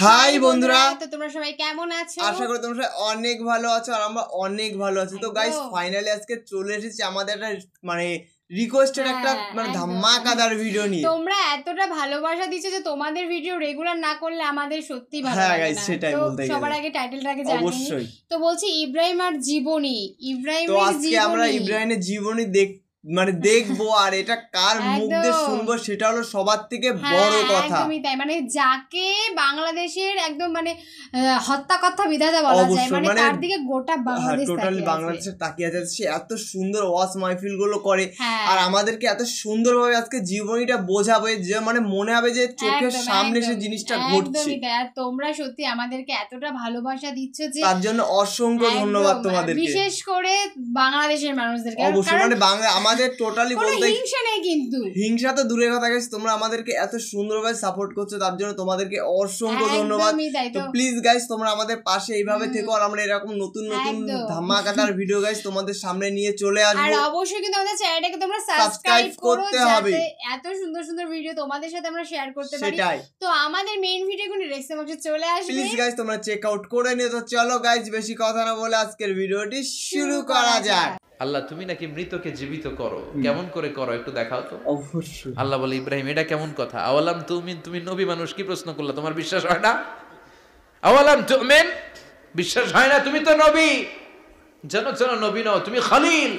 High বন্ধুরা, তো তোমরা সবাই কেমন আছো? আশা করি তোমরা সবাই অনেক ভালো আছো আর আমরা অনেক ভালো আছি। তো গাইস ফাইনালি আজকে চলে এসেছি আমাদের একটা মানে রিকোয়েস্টেড একটা মানে ধামাকাদার ভিডিও নিয়ে। তোমরা এতটা ভালোবাসা দিচ্ছ যে তোমাদের ভিডিও রেগুলার না করলে আমাদের সত্যি ভালো লাগে না। হ্যাঁ গাইস, সেটাই বলতে গেলে সবার আগে টাইটেলটাকে জানি। অবশ্যই। তো বলছি ইব্রাহিম আর জীবনী, তো আজকে আমরা ইব্রাহিমের জীবনী দেখবো আর এটা কার মুখ দিয়ে শুনবো সেটা হলো সবার থেকে বড় কথা। একদমই তাই, মানে যাকে বাংলাদেশের একদম মানে হত্যা কথা বিধাতা বলা যায়, মানে তার দিকে গোটা বাংলাদেশ টোটালি বাংলাদেশের তাকিয়ে আছে। সে এত সুন্দর ওয়াজ মাহফিল গুলো করে আর আমাদেরকে এত সুন্দরভাবে আজকে জীবনীটা বোঝাবে যে মানে মনে হবে যে চোখের সামনে সে জিনিসটা ঘটছে। একদমই তাই। আর তোমরা সত্যি আমাদেরকে এতটা ভালোবাসা দিচ্ছ যে তার জন্য অসংখ্য ধন্যবাদ তোমাদেরকে, বিশেষ করে বাংলাদেশের মানুষদেরকে। অবশ্যই মানে আমাদের টোটালি বলতে হিংসা নেই, কিন্তু হিংসা তো দূরের কথা গেছে, তোমরা আমাদেরকে এত সুন্দরভাবে সাপোর্ট করছো তার জন্য তোমাদেরকে অসংখ্য ধন্যবাদ। তো প্লিজ গাইস তোমরা আমাদের পাশে এইভাবে থেকো আর আমরা এরকম নতুন নতুন ধামাকাদার ভিডিও গাইস তোমাদের সামনে নিয়ে চলে আসবো। আর অবশ্যই কিন্তু আমাদের চ্যানেলটাকে তোমরা সাবস্ক্রাইব করতে হবে, এত সুন্দর সুন্দর ভিডিও তোমাদের সাথে আমরা শেয়ার করতে পারি। তো আমাদের মেইন ভিডিওগুলো ডেসক্রিপশন বক্সে চলে আসবে, প্লিজ গাইস তোমরা চেক আউট করে নিও। তো চলো গাইস বেশি কথা না বলে আজকের ভিডিওটি শুরু করা যাক। আল্লাহ তুমি নাকি মৃতকে জীবিত করো, কেমন করে করো একটু দেখাও তো। অবশ্যই। আল্লাহ বলে ইব্রাহিম এটা কেমন কথা? আওয়ালাম তুমি নবী মানুষ, কি প্রশ্ন করলা? তোমার বিশ্বাস হয় না? আওয়ালাম তুমিন, বিশ্বাস হয় না? তুমি তো নবী, জানো নবী নও, তুমি খলিল,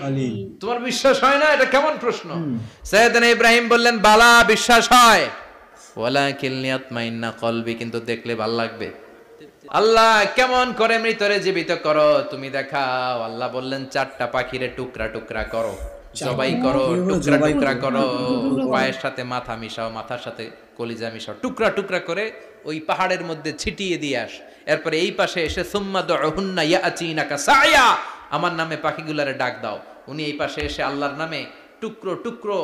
তোমার বিশ্বাস হয় না? এটা কেমন প্রশ্ন? সাইয়েদনা ইব্রাহিম বললেন বালা, বিশ্বাস হয়, ওয়ালাকিন লিয়াতমাইন্না কলবি, কিন্তু দেখলে ভালো লাগবে। আল্লাহ কেমন করে মৃতরে জীবিত করো তুমি দেখাও। আল্লাহ বললেন 4টা পাখিরে টুকরা টুকরা করো, জবাই করো, টুকরা টুকরা করো, পায়ের সাথে মাথা মিশাও, মাথার সাথে কলিজা মিশাও, টুকরা টুকরা করে ওই পাহাড়ের মধ্যে ছিটিয়ে দিয়ে আস। এরপরে এই পাশে এসে সুম্মা দুহুন্না ইয়াতিনাকা সায়া, আমার নামে পাখিগুলারে ডাক দাও। উনি এই পাশে এসে আল্লাহর নামে টুকরো টুকরো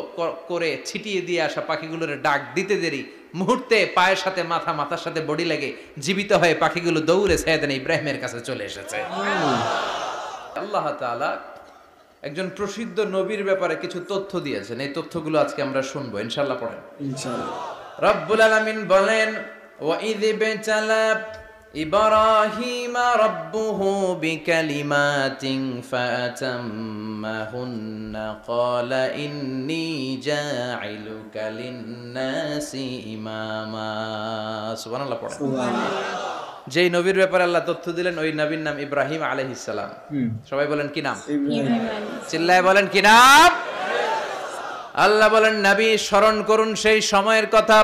করে ছিটিয়ে দিয়ে আসা পাখিগুলোর ডাক দিতে দেরি মুহূর্তে পায়ের সাথে মাথা, মাথার সাথে বডি লেগে জীবিত হয়ে পাখিগুলো দৌড়ে সাইয়েদনা ইব্রাহিমের কাছে চলে এসেছে। আল্লাহ তাআলা একজন প্রসিদ্ধ নবীর ব্যাপারে কিছু তথ্য দিয়েছেন, এই তথ্যগুলো আজকে আমরা শুনবো ইনশাআল্লাহ। পড়েন ইনশাআল্লাহ। রব্বুল আলামিন বলেন ওয়াইয বিতালা ইব্রাহিমা রাব্বুহু বিকালিমাতিন ফাতাম্মাহুন্না ক্বালা ইন্নী জাঈলুকা লিন-নাসি ইমামা। সুবহানাল্লাহ। পড়েন। যেই নবীর ব্যাপারে আল্লাহ তথ্য দিলেন ওই নবীর নাম ইব্রাহিম আলাইহিস সালাম। সবাই বলেন কি নাম? চিল্লায় বলেন কি নাম? আল্লাহ বলেন নবী স্মরণ করুন সেই সময়ের কথা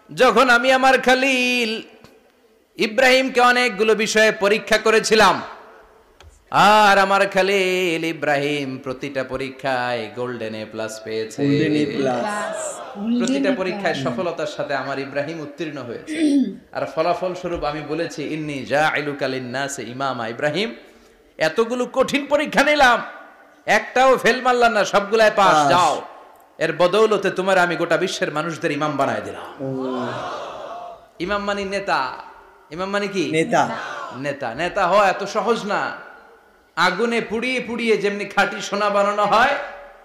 যখন আমি আমার খলিল ইব্রাহিমকে অনেকগুলো বিষয়ে পরীক্ষা করেছিলাম, আর আমার খলিল ইব্রাহিম প্রতিটা পরীক্ষায় গোল্ডেন এ প্লাস পেয়েছে। প্রতিটা পরীক্ষায় সফলতার সাথে আমার ইব্রাহিম উত্তীর্ণ হয়েছে। আর ফলাফল স্বরূপ আমি বলেছি ইন্নী জাঈলুকা লিন-নাসি ইমামা। ইব্রাহিম এতগুলো কঠিন পরীক্ষা নিলাম, একটাও ফেল মারলাম না, সবগুলাই পাস। যাও, এর বদৌলতে তোমার আমি গোটা বিশ্বের মানুষদের ইমাম বানায় দিলাম। ইমাম মানে নেতা, ইমাম মানে কি? নেতা। নেতা নেতা হওয়া এত সহজ না। আগুনে পুড়িয়ে পুড়িয়ে যেমনি খাঁটি সোনা বানানো হয়,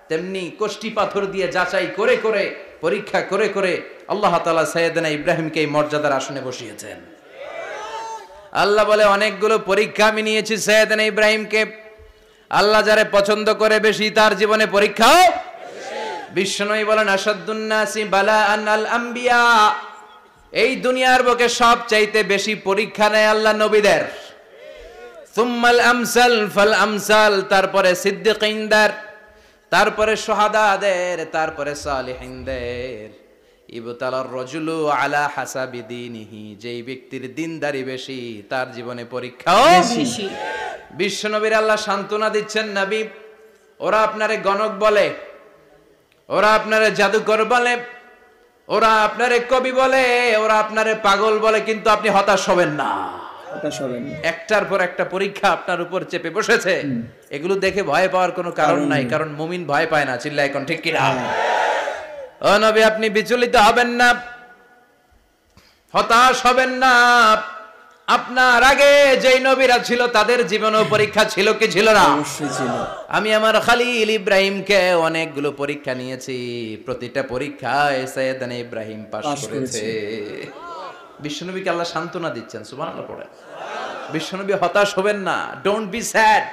তেমনি কষ্টি পাথর দিয়ে যাচাই করে করে পরীক্ষা করে করে আল্লাহ তাআলা সাইয়েদনা ইব্রাহিমকে এই মর্যাদার আসনে বসিয়েছেন। আল্লাহ বলে অনেকগুলো পরীক্ষা আমি নিয়েছি সাইয়েদনা ইব্রাহিমকে। আল্লাহ যারে পছন্দ করে বেশি তার জীবনে পরীক্ষাও। বিশ্বনবী বলেন আশাদ্দুন নাসি বালাআন আল আম্বিয়া, এই দুনিয়ার বুকে সবচাইতে বেশি পরীক্ষা নেয় আল্লাহ নবীদের। সুম্মাল আমসাল ফাল আমসাল, তারপরে সিদ্দিকিনদের, তারপরে শুহাদাদের, তারপরে সালিহিনদের। ইবতালার রাজুলু আলা হাসাবি দীনিহি, যেই ব্যক্তির দিনদারি বেশি তার জীবনে পরীক্ষাও বেশি। বিশ্বনবীর আল্লাহ সান্ত্বনা দিচ্ছেন নবী, ওরা আপনারে গণক বলে, ওরা আপনারে জাদুকর বলে, ওরা আপনারে কবি বলে, ওরা আপনারে পাগল বলে, কিন্তু আপনি হতাশ হবেন না। একটার পর একটা পরীক্ষা আপনার উপর চেপে বসেছে, এগুলো দেখে ভয় পাওয়ার কোনো কারণ নাই, কারণ মুমিন ভয় পায় না। চিল্লায় এখন ঠিক কিনা? ও নবী আপনি বিচলিত হবেন না, হতাশ হবেন না। আপনার আগে যেই নবীরা ছিল তাদের জীবনেও পরীক্ষা ছিল কি ছিল না? অবশ্যই ছিল। আমি আমার খলিল ইব্রাহিমকে অনেকগুলো পরীক্ষা নিয়েছি, প্রতিটা পরীক্ষায় সাইয়েদনা ইব্রাহিম পাস করেছে। বিশ্বনবীকে আল্লাহ সান্ত্বনা দিচ্ছেন, সুবহানাল্লাহ পড়ে। বিশ্বনবী হতাশ হবেন না, ডোন্ট বি স্যাড,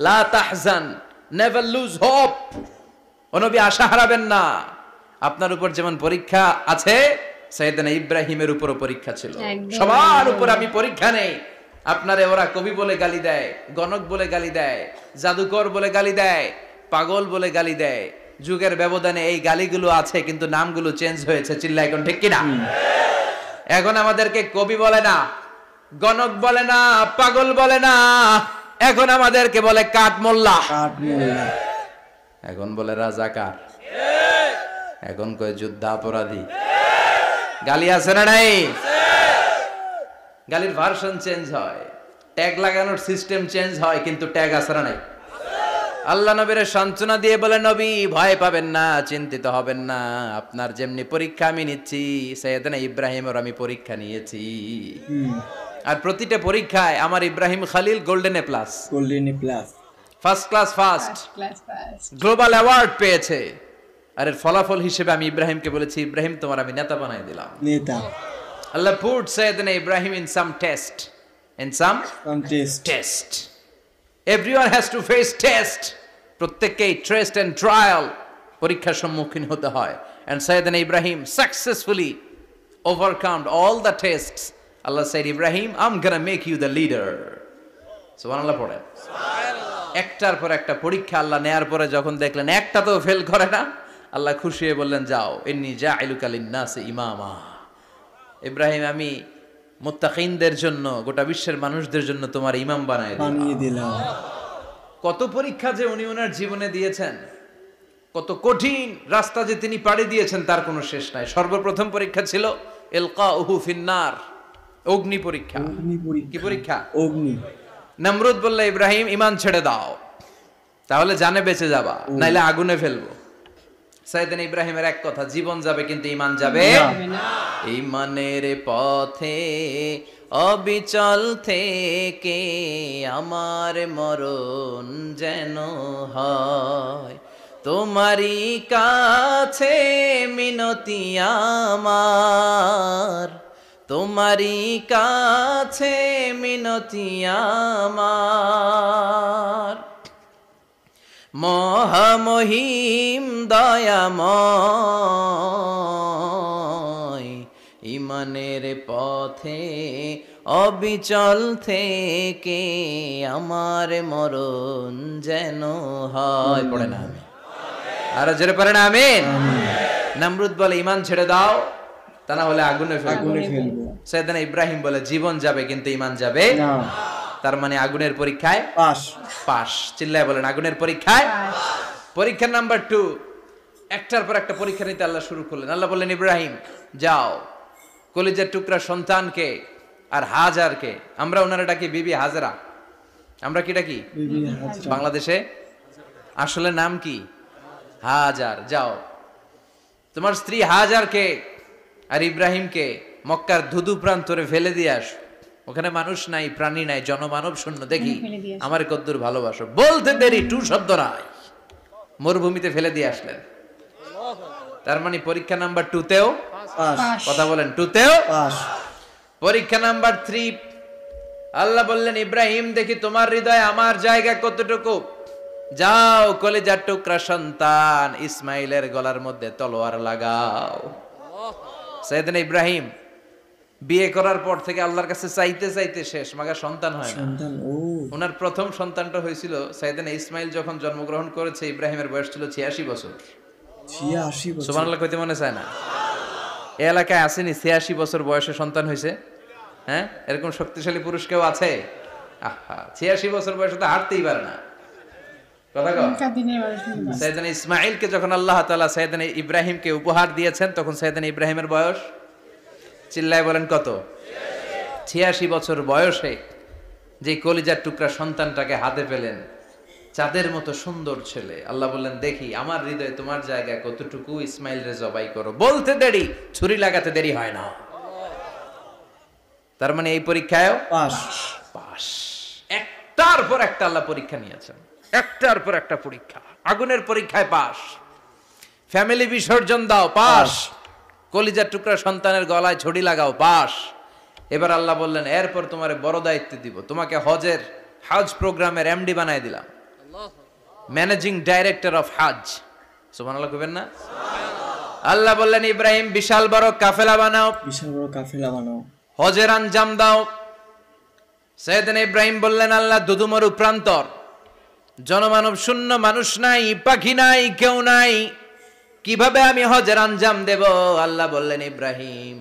লা তাহজান, নেভার লুজ হোপ। ও নবী আশা হারাবেন না। আপনার উপর যেমন পরীক্ষা আছে, সাইয়েদনা ইব্রাহিমের উপরও পরীক্ষা ছিল। সবার উপর আমি পরীক্ষা নেই। আপনারে ওরা কবি বলে গালি দেয়, গণক বলে গালি দেয়, জাদুকর বলে গালি দেয়, পাগল বলে গালি দেয়। যুগের ব্যবধানে এই গালিগুলো আছে, কিন্তু নামগুলো চেঞ্জ হয়েছে। চিল্লায় এখন ঠিক কিনা? এখন আমাদেরকে কবি বলে না, গণক বলে না, পাগল বলে না, এখন আমাদেরকে বলে কাঠমোল্লা, এখন বলে রাজাকার, এখন কয় যুদ্ধাপরাধী। গালি আছে না নাই? গালির ভার্সন চেঞ্জ হয়, ট্যাগ লাগানোর সিস্টেম চেঞ্জ হয়, কিন্তু ট্যাগ আছে না নাই? আল্লাহ নবীর সান্ত্বনা দিয়ে বলে, নবী ভয় পাবেন না, চিন্তিত হবেন না, আপনার যেমনি পরীক্ষা আমি নিচ্ছি, সাইয়েদনা ইব্রাহিমের আমি পরীক্ষা নিয়েছি। আর প্রতিটা পরীক্ষায় আমার Ibrahim Khalil golden A plus, first class first, global award পেয়েছে। আর এর ফলাফল হিসেবে আমি ইব্রাহিমকে বলেছি, ইব্রাহিম তোমার আমি নেতা বানাই দিলাম। নেতা। আল্লাহ put Sayyidina Ibrahim in some test, in some test. Everyone has to face test. প্রত্যেককেই টেস্ট এন্ড ট্রায়াল, পরীক্ষার সম্মুখীন হতে হয়। And Sayyidina Ibrahim successfully overcome all the tests. Allah said, Ibrahim, I'm gonna make you the leader. সুবহানাল্লাহ পড়েন। একটার পর একটা পরীক্ষা আল্লাহ নেয়ার পরে যখন দেখলেন একটা তো ফেল করে না, আল্লাহ খুশি হয়ে বললেন, যাও, ইন্নী জাইলুকা লিন-নাসি ইমামা। ইব্রাহিম, আমি মুত্তাকিনদের জন্য, গোটা বিশ্বের মানুষদের জন্য তোমার ইমাম বানিয়ে দিলাম। কত পরীক্ষা যে উনি ওনার জীবনে দিয়েছেন, কত কঠিন রাস্তা যে তিনি পাড়ি দিয়েছেন, তার কোনো শেষ নাই। সর্বপ্রথম পরীক্ষা ছিল ইলকাউহু ফিন্নার, অগ্নি পরীক্ষা। কি পরীক্ষা? অগ্নি। নমরুদ বলল, ইব্রাহিম ঈমান ছেড়ে দাও, তাহলে জানে বেঁচে যাবা, নাইলে আগুনে ফেলবো। সাইয়েদনা ইব্রাহিমের এক কথা, জীবন যাবে কিন্তু ঈমান যাবে না। ঈমানের পথে অবিচল থেকে আমার মরণ যেন হয়, তোমারই কাছে মিনতি আমার, তোমারই কাছে মিনতি আমার। মহামহিম দয়াময়, ঈমানের পথে অবিচল থেকে আমার মরণ যেন হয়। পড়ে না আমি আর জোরে পড়ে না আমিন। নমরুদ বলে, ঈমান ছেড়ে দাও, তা না হলে আগুনে ফেলবো। সাইয়েদনা ইব্রাহিম বলে, জীবন যাবে কিন্তু ঈমান যাবে না। তার মানে আগুনের পরীক্ষায় পাস। পাস। চিল্লায় বলেন, আগুনের পরীক্ষায়। পরীক্ষা নাম্বার 2, একটার পর একটা পরীক্ষা নিতে আল্লাহ শুরু করলেন। আল্লাহ বললেন, ইব্রাহিম যাও, কলিজার টুকরা সন্তানকে আর হাজারকে, আমরা ওনারা ডাকি বিবি হাজরা, আমরা কি ডাকি বাংলাদেশে, আসলে নাম কি হাজার, যাও তোমার স্ত্রী হাজারকে আর ইব্রাহিমকে মক্কার ধুধু প্রান্তরে ফেলে দিয়ে আসো, ওখানে মানুষ নাই, প্রাণী নাই, জনমানব শূন্য, দেখি আমার কদ্দুর ভালোবাসো। বলতে দেরি, টু শব্দ নাই, মরুভূমিতে ফেলে দিয়ে আসলেন। তার মানে পরীক্ষা নাম্বার 2 তেও কথা বলেন, 2 তেও পাস। পরীক্ষা নাম্বার 3, আল্লাহ বললেন, ইব্রাহিম দেখি তোমার হৃদয়ে আমার জায়গা কতটুকু, যাও কলিজার টুকরা সন্তান ইসমাইলের গলার মধ্যে তলোয়ার লাগাও। সাইয়েদনা ইব্রাহিম বিয়ে করার পর থেকে আল্লাহর কাছে চাইতে চাইতে শেষ, মাগা সন্তান হয় না। ওনার প্রথম সন্তানটা হয়েছিল সাইয়েদনা ইসমাইল যখন জন্মগ্রহণ করেছে, ইব্রাহিমের বয়স ছিল 86 বছর। 86 বছর, সুবহানাল্লাহ কইতে মনে চায় না? এই এলাকায় আসেনি 86 বছর বয়সে সন্তান হয়েছে? হ্যাঁ, এরকম শক্তিশালী পুরুষ কেউ আছে? আহা, 86 বছর বয়সে তো হাঁটতেই পারে না। কথা কও। সাইয়েদনা ইসমাইলকে যখন আল্লাহ তাআলা সাইয়েদনা ইব্রাহিমকে উপহার দিয়েছেন, তখন সাইয়েদনা ইব্রাহিমের বয়স, চিল্লায় বলেন কত? 86 বছর বয়সে যে কলিজার টুকরা সন্তানটাকে হাতে পেলেন, চাঁদের মতো সুন্দর ছেলে। আল্লাহ বললেন, দেখি আমার হৃদয়ে তোমার জায়গা কতটুকু, ইসমাইল রে জবাই করো। বলতে দেরি, ছুরি লাগাতে দেরি হয় না। তার মানে এই পরীক্ষায় পাস। পাস। একটার পর একটা আল্লাহ পরীক্ষা নিয়েছেন, একটার পর একটা পরীক্ষা। আগুনের পরীক্ষায় পাস, ফ্যামিলি বিসর্জন দাও, পাস। কলিজার টুকরা সন্তানের গলায় ছড়ি লাগাও, পাস। এবার আল্লাহ বললেন এরপর তোমারে বড় দায়িত্ব দিব, তোমাকে হজ প্রোগ্রামের এমডি বানাই দিলাম, ম্যানেজিং ডাইরেক্টর অফ হজ। সুবহানাল্লাহ কইবেন না? আল্লাহ বললেন ইব্রাহিম বিশাল বড় কাফেলা বানাও, হজের আঞ্জাম দাও। সাইয়েদনা ইব্রাহিম বললেন আল্লাহ দুদুমরু প্রান্তর, জনমানব শূন্য, মানুষ নাই, পাখি নাই, কেউ নাই, কিভাবে আমি হজের আঞ্জাম দেব? আল্লাহ বললেন ইব্রাহিম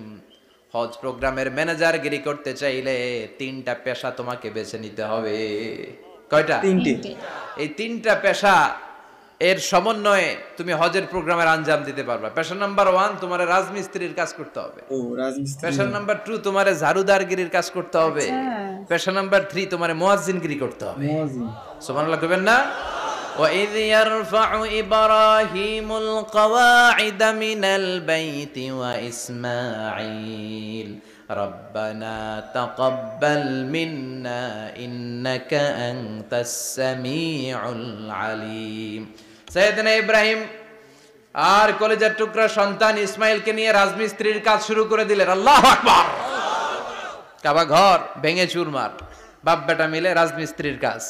হজ প্রোগ্রামের ম্যানেজার গিরি করতে চাইলে 3টা পেশা তোমাকে বেছে নিতে হবে। কয়টা? 3টে। এই 3টা পেশা এর সমন্বয়ে তুমি হজের প্রোগ্রামের আঞ্জাম দিতে পারবা। পেশা নাম্বার 1 তোমার রাজমিস্ত্রির কাজ করতে হবে। পেশা নাম্বার 2 তোমার ঝাড়ুদারগিরির কাজ করতে হবে। পেশা নাম্বার 3 তোমার মুয়াজ্জিনগিরি করতে হবে। সুবহানাল্লাহ কইবেন না? وَإِذْ يَرْفَعُ إِبْرَاهِيمُ الْقَوَاعِدَ مِنَ الْبَيْتِ وَإِسْمَاعِيلُ رَبَّنَا تَقَبَّلْ مِنَّا إِنَّكَ أَنْتَ السَّمِيعُ الْعَلِيمُ। সাইয়েদনা ইব্রাহিম আর কলেজের টুকরা সন্তান ইসমাইলকে নিয়ে রাজমিস্ত্রির কাজ শুরু করে দিলেন। আল্লাহু আকবার। কাবা ঘর ভেঙে চুরমার, বাপ বেটা মিলে রাজমিস্ত্রির কাজ,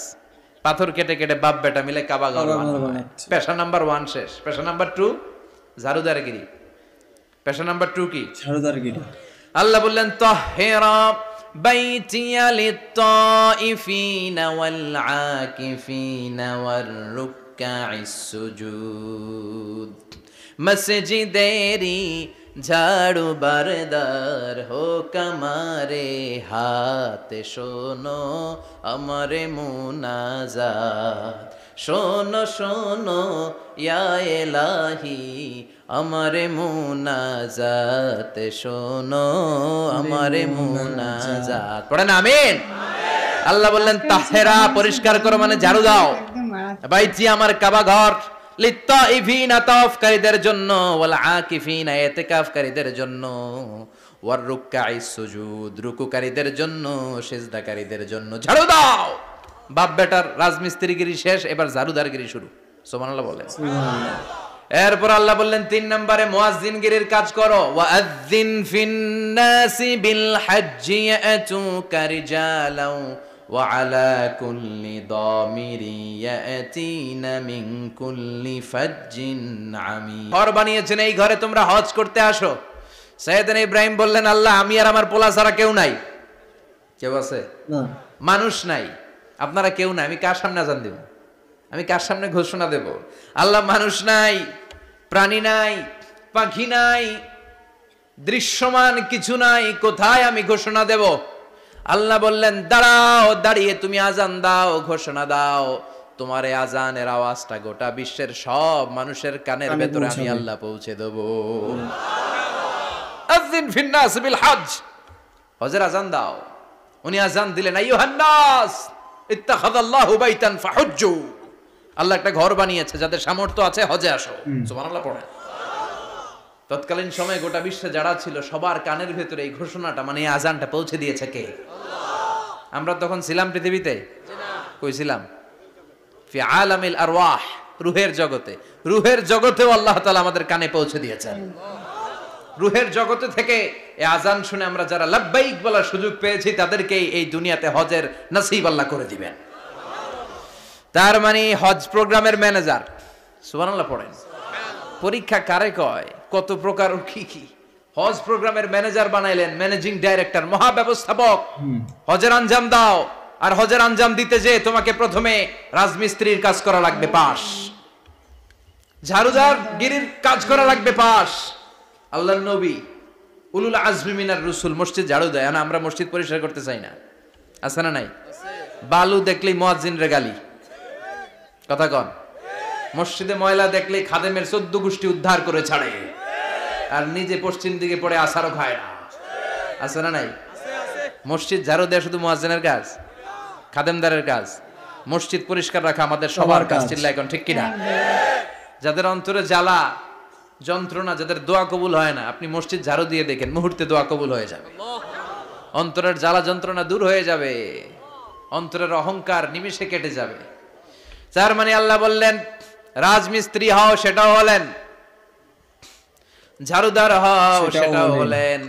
পাথর কেটে কেটে বাপ বেটা মিলে কাবা ঘর বানায়। পেশা নাম্বার 1 শেষ। পেশা নাম্বার 2 ঝাড়ুদারগিরি। পেশা নাম্বার 2 কি? ঝাড়ুদারগিরি। আল্লাহ বললেন তাহহিরা বাইতিয়া লিত-তাইফিনা ওয়াল আকিফিনা ওয়ার রুকআইস সুজুদ। মসজিদেরি ঝাড়ু বারদার হোক আমারে হাতে, শোনো আমারে মুনাজাত, শোনো শোনো ইয়া ইলাহি আমারে মুনাজাত, শোনো আমারে মুনাজাত। পড়েন আমিন। আল্লাহ বললেন তাহেরা পরিষ্কার করো মানে ঝাড়ু দাও, বাইতি আমার কাবা ঘর, লিত্তাইফিনা তাওয়াফকারীদের জন্য, ওয়াল আকিফিনা ইতিকাফকারীদের জন্য, ওয়ার রুকআইস সুজুদ রুকুকারীদের জন্য, সিজদাকারীদের জন্য। ঝাড়ু দাও। বাপ বেটার রাজমিস্ত্রিগিরি শেষ, এবার ঝাড়ুদারগিরি শুরু। সুবহানাল্লাহ বলেন। সুবহানাল্লাহ। এরপর আল্লাহ বললেন 3 নম্বরে মুয়াজ্জিনগিরির কাজ করো। ওয়াআযযিন ফিন-নাসি বিল হজ্জি ইয়াতুকা রিজালাও ওয়া আলা কুল্লি দামিরি ইয়াতিনা মিন কুল্লি ফাজ্জিন আমিক। ঘর বানিয়েছেন, এই ঘরে তোমরা হজ করতে আসো। সাইয়েদনা ইব্রাহিম বললেন আল্লাহ আমি আর আমার পোলা ছাড়া কেউ নাই। কেউ আছে? না। মানুষ নাই, আপনারা কেউ নাই, আমি কার সামনে আযান দেব? আমি কার সামনে ঘোষণা দেব? আল্লাহ মানুষ নাই, প্রাণী নাই, পাখি নাই, দৃশ্যমান কিছু নাই, কোথায় আমি ঘোষণা দেব? আল্লাহ বললেন দাঁড়াও, দাঁড়িয়ে তুমি আজান দাও, ঘোষণা দাও। তোমার এই আজানের আওয়াজটা গোটা বিশ্বের সব মানুষের কানের ভেতরে আমি আল্লাহ পৌঁছে দেব। আযিন ফিন নাস বিল হজ, হজের আজান দাও। উনি আজান দিলেন আইয়ুহান নাস ইত্তাখাযাল্লাহু বাইতান ফাহুজ্জু। আল্লাহ একটা ঘর বানিয়েছে, যাদের সামর্থ্য আছে হজে আসো। সুবহানাল্লাহ পড়েন। তৎকালীন সময়ে গোটা বিশ্বে যারা ছিল সবার কানের ভেতরে এই ঘোষণাটা মানে এই আজানটা পৌঁছে দিয়েছে কে? আমরা তখন ছিলাম পৃথিবীতে? কই ছিলাম? ফি আলামিল আরওয়াহ, রূহের জগতে। রূহের জগতেও আল্লাহ তাআলা আমাদের কানে পৌঁছে দিয়েছেন। রূহের জগতে থেকে এই আজান শুনে আমরা যারা লাব্বাইক বলার সুযোগ পেয়েছি তাদেরকে এই দুনিয়াতে হজের নসিব আল্লাহ করে দিবেন। তার মানে হজ প্রোগ্রামের ম্যানেজার। সুবহানাল্লাহ পড়েন। পরীক্ষা কারে কয়? কত প্রকার কি কি। হজ প্রোগ্রামের ম্যানেজার বানাইলেন, ম্যানেজিং ডাইরেক্টর, মহাব্যবস্থাপক। হজের আঞ্জাম দাও, আর হজের আঞ্জাম দিতে যে তোমাকে প্রথমে রাজমিস্ত্রির কাজ করা লাগবে পাস, ঝাড়ুদার গিরির কাজ করা লাগবে পাস। আল্লাহর নবী উলুল আজমি মিনার রসুল মসজিদ ঝাড়ু দেয়, না আমরা মসজিদ পরিষ্কার করতে চাই না? আছে না নাই? বালু দেখলেই মুয়াজ্জিনের গালি, কথা কন। মসজিদে ময়লা দেখলেই খাদেমের 14 গোষ্ঠী উদ্ধার করে ছাড়ে, আর নিজে পশ্চিম দিকে পড়ে আসারও খায় না। আছে না নাই? মসজিদ ঝাড়ু দেয়া শুধু মুয়াজ্জিনের কাজ? খাদেমদারের কাজ? মসজিদ পরিষ্কার রাখা আমাদের সবার কাজ। চিল্লা এখন ঠিক কিনা? যাদের অন্তরে জ্বালা যন্ত্রণা, যাদের দোয়া কবুল হয় না, আপনি মসজিদ ঝাড়ু দিয়ে দেখেন মুহূর্তে দোয়া কবুল হয়ে যাবে। অন্তরের জ্বালা যন্ত্রণা দূর হয়ে যাবে, অন্তরের অহংকার নিমিষে কেটে যাবে। তার মানে আল্লাহ বললেন রাজমিস্ত্রি হও, সেটাও হলেন, ঝাড়ুদার হও, সেটাও হলেন,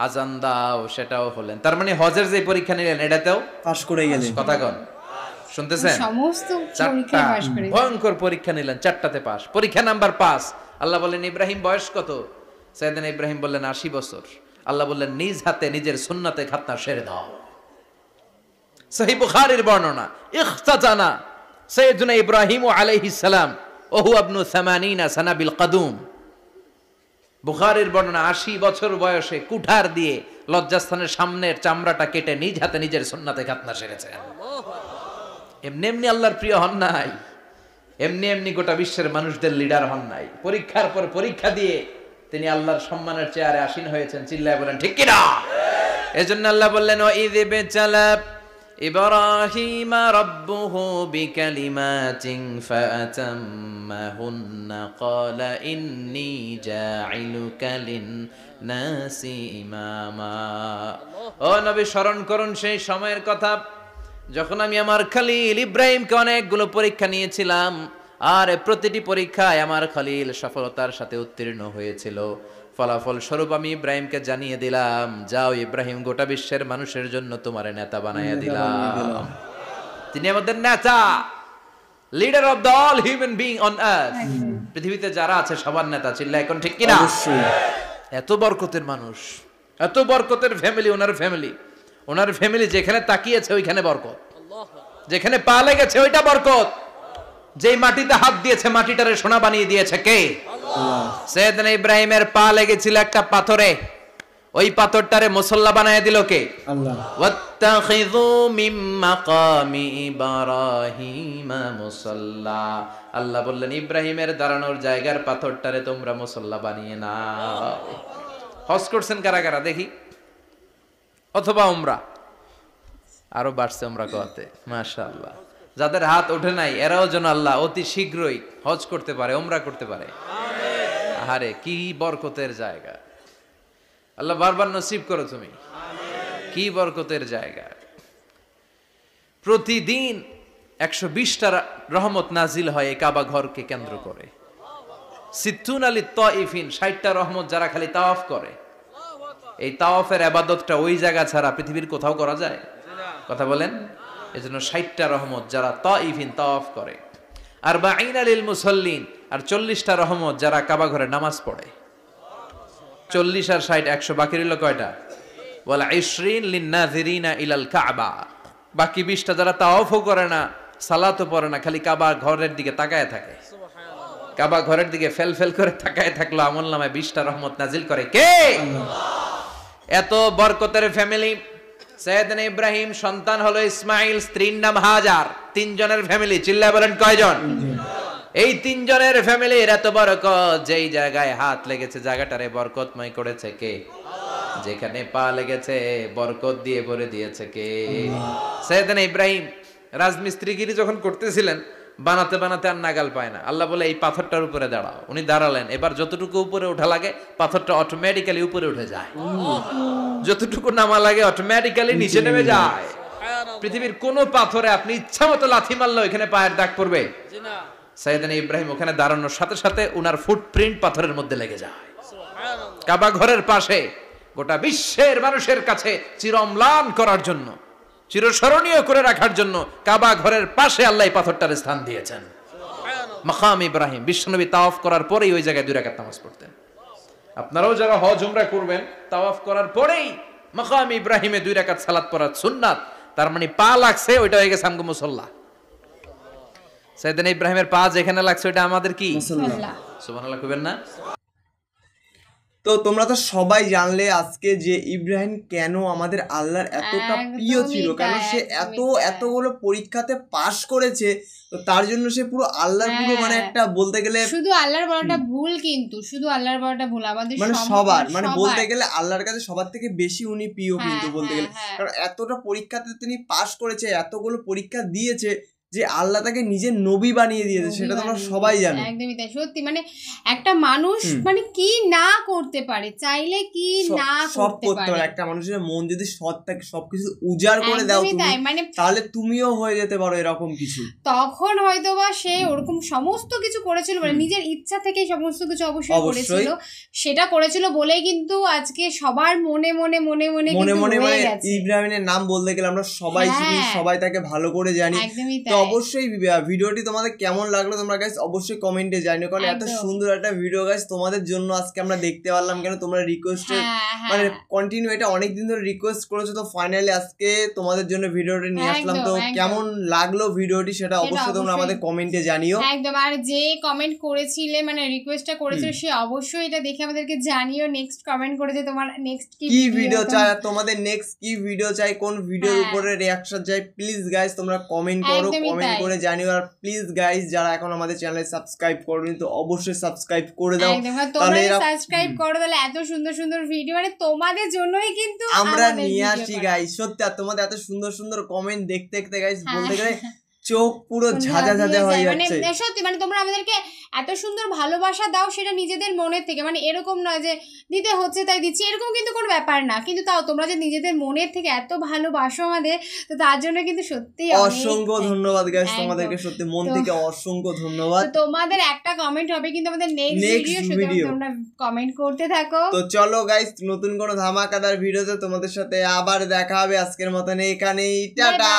আজান দাও, সেটাও হলেন। তার মানে হজের যে পরীক্ষা নিলেন এটাতেও পাস করে গেলেন। কথা কন, শুনতেছেন? সমস্ত পরীক্ষায় পাস করে, ভয়ঙ্কর পরীক্ষা নিলেন, 4টাতে পাস। পরীক্ষা নাম্বার 5। আল্লাহ বললেন ইব্রাহিম বয়স কত? সাইয়েদনা ইব্রাহিম বললেন 80 বছর। আল্লাহ বললেন নিজ হাতে নিজের সুন্নাতে খাতনা সেরে দাও। সহিহ বুখারীর বর্ণনা, ইখতাতানা সাইয়েদনা ইব্রাহিম আলাইহিস সালাম ওয়া হুয়া ইবনু 80 সানা বিল কাদুম। বুখারীর বর্ণনা, 80 বছর বয়সে কুঠার দিয়ে লজ্জাস্থানের সামনের চামড়াটা কেটে নিজ হাতে নিজের সুন্নাতে খাতনা সেরেছেন। এমনি এমনি আল্লাহর প্রিয় হন নাই, এমনি এমনি গোটা বিশ্বের মানুষদের লিডার হন নাই। পরীক্ষার পর পরীক্ষা দিয়ে তিনি আল্লাহর সম্মানের চেয়ারে আসীন হয়েছেন। চিল্লায় বলেন ঠিক কিনা? এজন্য আল্লাহ বললেন ওয়াইয বিতালা ইব্রাহিমা রাব্বুহু বিকালিমাতিন ফাআতাম্মাহুন্না ক্বালা ইন্নী জাঈলুকা লিন-নাসি ইমামা। ও নবী, স্মরণ করুন সেই সময়ের কথা যখন আমি আমার খলিল ইব্রাহিমকে অনেকগুলো পরীক্ষা নিয়েছিলাম, আর প্রতিটি পরীক্ষায় আমার খলিল সফলতার সাথে উত্তীর্ণ হয়েছিল। ফলাফল স্বরূপ আমি ইব্রাহিমকে জানিয়ে দিলাম, যাও ইব্রাহিম, গোটা বিশ্বের মানুষের জন্য তোমার নেতা বানাইয়া দিলাম। তিনি আমাদের নেতা, leader of the all human being on earth. পৃথিবীতে যারা আছে সবার নেতা। চিল্লা এখন ঠিক কিনা? এত বরকতের মানুষ, এত বরকতের ফ্যামিলি, ওনার ফ্যামিলি যেখানে তাকিয়েছে ওইখানে বরকত, যেখানে পা লেগেছে ওইটা বরকত। যেই মাটিতে হাত দিয়েছে মাটিটারে সোনা বানিয়ে দিয়েছে কে? আল্লাহ। সাইয়েদনা ইব্রাহিমের পা লেগেছিল একটা পাথরে, ওই পাথরটারে মুসল্লা বানিয়ে দিল কে? আল্লাহ। ওয়াত্তাখিযু মিন মাকামি ইব্রাহিমা মুসাল্লা। আল্লাহ বললেন ইব্রাহিমের দাঁড়ানোর জায়গার পাথরটারে তোমরা মুসল্লা বানিয়ে নাও। হজ করছেন কারা কারা দেখি? অথবা উমরা? আরো বাড়ছে উমরা করতে, মাশাআল্লাহ। যাদের হাত ওঠে নাই এরাও যেন আল্লাহ অতি শীঘ্রই হজ করতে পারে, উমরা করতে পারে। আমিন। আরে কি বরকতের জায়গা, আল্লাহ বারবার নসিব করো তুমি। কি বরকতের জায়গা। প্রতিদিন 120টা রহমত নাজিল হয় এই কাবা ঘরকে কেন্দ্র করে। সিত্তুন আলী তাইফিন, 60টা রহমত যারা খালি তাওয়াফ করে। এই তাওয়াফের ইবাদতটা ওই জায়গা ছাড়া পৃথিবীর কোথাও করা যায়? কথা বলেন। এজন্য 60টা রহমত যারা তাইফিন তাওয়াফ করে, আর 40 লিল মুসাল্লিন, আর 40টা রহমত যারা কাবা ঘরে নামাজ পড়ে। 40 আর 60 100, বাকি রইল কয়টা? ওয়ালা 20 লিন নাযিরিনা ইলাল কাবা। বাকি 20টা যারা তাওয়াফও করে না, সালাতও পড়ে না, খালি কাবা ঘরের দিকে তাকায় থাকে। কাবা ঘরের দিকে ফেল করে তাকায় থাকলো, আমলনামায় 20টা রহমত নাজিল করে কে? এত বরকতের ফ্যামিলি। সাইয়েদনা ইব্রাহিম সন্তান হলো ইসমাইল, স্ত্রীর নাম হাজার। 3 জনের ফ্যামিলি। চিল্লায় বলেন কয়জন? এই 3 জনের ফ্যামিলির এত বরকত, যেই জায়গায় হাত লেগেছে জায়গাটারে বরকতময় করেছে কে? যেখানে পা লেগেছে বরকত দিয়ে ভরে দিয়েছে কে? সাইয়েদনা ইব্রাহিম রাজমিস্ত্রিগিরি যখন করতেছিলেন, বানাতে বানাতে আর নাগাল পায় না। আল্লাহ বলে এই পাথরটার উপরে দাঁড়াও। উনি দাঁড়ালেন। এবার যতটুকু উপরে ওঠা লাগে পাথরটা অটোমেটিক্যালি উপরে উঠে যায়, যতটুকু নামা লাগে অটোমেটিক্যালি নিচে নেমে যায়। পৃথিবীর কোন পাথরে আপনি ইচ্ছা মতো লাথি মারলে এখানে পায়ের দাগ পড়বে? সাইয়েদনা ইব্রাহিম ওখানে দাঁড়ানোর সাথে সাথে উনার ফুটপ্রিন্ট পাথরের মধ্যে লেগে যায়। কাবা ঘরের পাশে গোটা বিশ্বের মানুষের কাছে চিরম্লান করার জন্য, চিরস্মরণীয় করে রাখার জন্য কাবা ঘরের পাশে আল্লাহ পাথরটার স্থান দিয়েছেন। মাকাম ইব্রাহিম। বিশ্বনবী তাওয়াফ করার পরেই ওই জায়গায় 2 রাকাত নামাজ পড়তেন। আপনারাও যারা হজ উমরা করবেন, তাওয়াফ করার পরেই মাকাম ইব্রাহিমে 2 রাকাত সালাত পড়া সুন্নাত। তার মানে পা লাগছে, ওইটা হয়ে গেছে আমগো মুসাল্লা। সাইয়েদনা ইব্রাহিমের পা যেখানে লাগছে ওইটা আমাদের কি? মুসাল্লা। সুবহানাল্লাহ কইবেন না? তো তোমরা তো সবাই জানলে আজকে যে ইব্রাহিম কেন আমাদের আল্লাহর এতটা প্রিয় ছিল, কেন সে এতগুলো পরীক্ষাতে পাশ করেছে। তো তার জন্য সে পুরো আল্লাহর পুরো মানে একটা বলতে গেলে শুধু আল্লাহর বড়টা ভুল, কিন্তু শুধু আল্লাহর বড়টা ভুল আমাদের মানে সবার মানে বলতে গেলে আল্লাহর কাছে সবার থেকে বেশি উনি প্রিয় কিন্তু বলতে গেলে। কারণ এতটা পরীক্ষাতে তিনি পাশ করেছে, এতগুলো পরীক্ষা দিয়েছে, যে আল্লাহ তাকে নিজের নবী বানিয়ে দিয়েছে, সেটা তোমরা সবাই জানো। একদমই তাই, সত্যি মানে একটা মানুষ মানে কি না করতে পারে, চাইলে কি না করতে পারে। একটা মানুষের মন যদি সৎ থাকে, সবকিছু উজাড় করে দাও তুমি, মানে তাহলে তুমিও হয়ে যেতে পারো এরকম কিছু। তখন হয়তো বা সে ওরকম সমস্ত কিছু করেছিল, মানে নিজের ইচ্ছা থেকে সমস্ত কিছু অবশ্যই করেছিল, সেটা করেছিল বলেই কিন্তু আজকে সবার মনে মনে মনে মনে মনে মনে ইব্রাহিমের নাম বলতে গেলে আমরা সবাই চিনি, সবাই তাকে ভালো করে জানি। তো অবশ্যই ভিডিওটি তোমাদের কেমন লাগলো তোমরা গাইস অবশ্যই কমেন্টে জানিও, কারণ এত সুন্দর একটা ভিডিও গাইস তোমাদের জন্য আজকে আমরা দেখতে পারলাম। কেন তোমরা রিকোয়েস্টে মানে কন্টিনিউ এটা অনেকদিন ধরে রিকোয়েস্ট করেছো, তো ফাইনালি আজকে তোমাদের জন্য ভিডিওটি নিয়ে আসলাম। তো কেমন লাগলো ভিডিওটি সেটা অবশ্যই তোমরা আমাদের কমেন্টে জানিও। একদম, আর যে কমেন্ট করেছিলে মানে রিকোয়েস্টটা করেছিল সে অবশ্যই এটা দেখে আমাদেরকে জানিও, নেক্সট কমেন্ট করে যে তোমার নেক্সট কি ভিডিও চাই, তোমাদের নেক্সট কি ভিডিও চাই, কোন ভিডিওর উপরে রিঅ্যাকশন চাই, প্লিজ গাইস তোমরা কমেন্ট করো, কমেন্ট করে জানিও। আর প্লিজ গাইস যারা এখন আমাদের চ্যানেলে সাবস্ক্রাইব করনি তো অবশ্যই সাবস্ক্রাইব করে দাও, তাহলে সাবস্ক্রাইব করো, তাহলে এত সুন্দর সুন্দর ভিডিও মানে তোমাদের জন্যই কিন্তু আমরা নিয়ে আসি গাইস। সত্যি আর তোমাদের এত সুন্দর সুন্দর কমেন্ট দেখতে দেখতে গাইস বলতে গেলে চোখ পুরো ঝাঁঝা ঝাঁঝা হয়ে যাচ্ছে। মানে সত্যি মানে তোমরা আমাদেরকে এত সুন্দর ভালোবাসা দাও, সেটা নিজেদের মনের থেকে, মানে এরকম নয় যে দিতে হচ্ছে তাই দিচ্ছি, এরকম কিন্তু কোনো ব্যাপার না, কিন্তু তাও তোমরা যে নিজেদের মনের থেকে এত ভালোবাসো আমাদের, তো তার জন্য কিন্তু সত্যি অসংখ্য ধন্যবাদ গাইস তোমাদেরকে, সত্যি মন থেকে অসংখ্য ধন্যবাদ। তোমাদের একটা কমেন্ট হবে কিন্তু আমাদের নেক্সট ভিডিও, তোমরা কমেন্ট করতে থাকো। তো চলো গাইস নতুন কোনো ধামাকাদার ভিডিওতে তোমাদের সাথে আবার দেখা হবে। আজকের মতন এখানেই, টাটা।